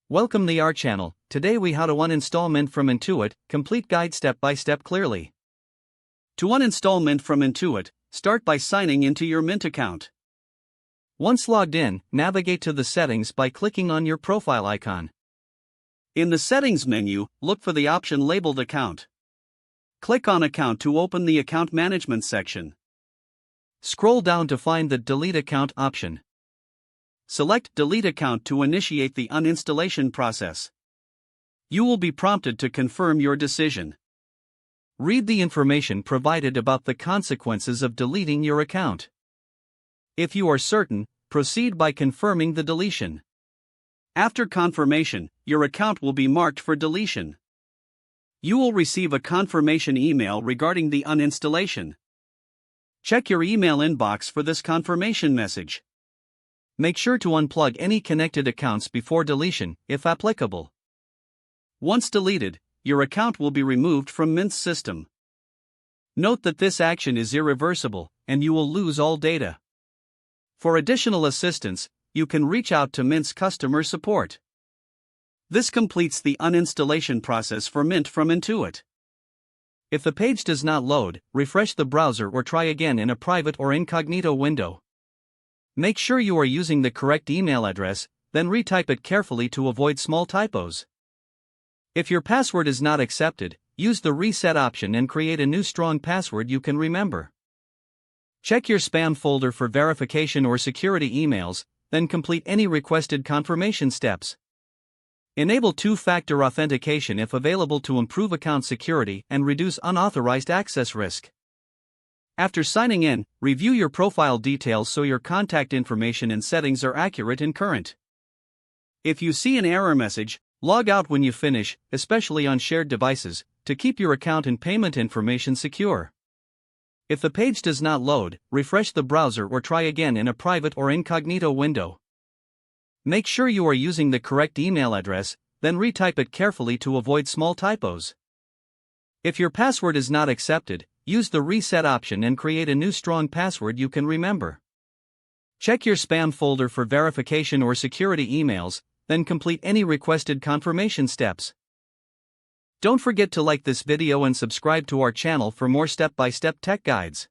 Welcome to our channel. Today we how to uninstall Mint from Intuit, complete guide step by step clearly. To uninstall Mint from Intuit, start by signing into your Mint account. Once logged in, navigate to the settings by clicking on your profile icon. In the settings menu, look for the option labeled account. Click on account to open the account management section. Scroll down to find the delete account option. Select delete account to initiate the uninstallation process. You will be prompted to confirm your decision. Read the information provided about the consequences of deleting your account. If you are certain, proceed by confirming the deletion. After confirmation, your account will be marked for deletion. You will receive a confirmation email regarding the uninstallation. Check your email inbox for this confirmation message. Make sure to unplug any connected accounts before deletion, if applicable. Once deleted, your account will be removed from Mint's system. Note that this action is irreversible, and you will lose all data. For additional assistance, you can reach out to Mint's customer support. This completes the uninstallation process for Mint from Intuit. If the page does not load, refresh the browser or try again in a private or incognito window. Make sure you are using the correct email address, then retype it carefully to avoid small typos. If your password is not accepted, use the reset option and create a new strong password you can remember. Check your spam folder for verification or security emails, then complete any requested confirmation steps. Enable two-factor authentication if available to improve account security and reduce unauthorized access risk. After signing in, review your profile details so your contact information and settings are accurate and current. If you see an error message, log out when you finish, especially on shared devices, to keep your account and payment information secure. If the page does not load, refresh the browser or try again in a private or incognito window. Make sure you are using the correct email address, then retype it carefully to avoid small typos. If your password is not accepted, use the reset option and create a new strong password you can remember. Check your spam folder for verification or security emails, then complete any requested confirmation steps. Don't forget to like this video and subscribe to our channel for more step-by-step tech guides.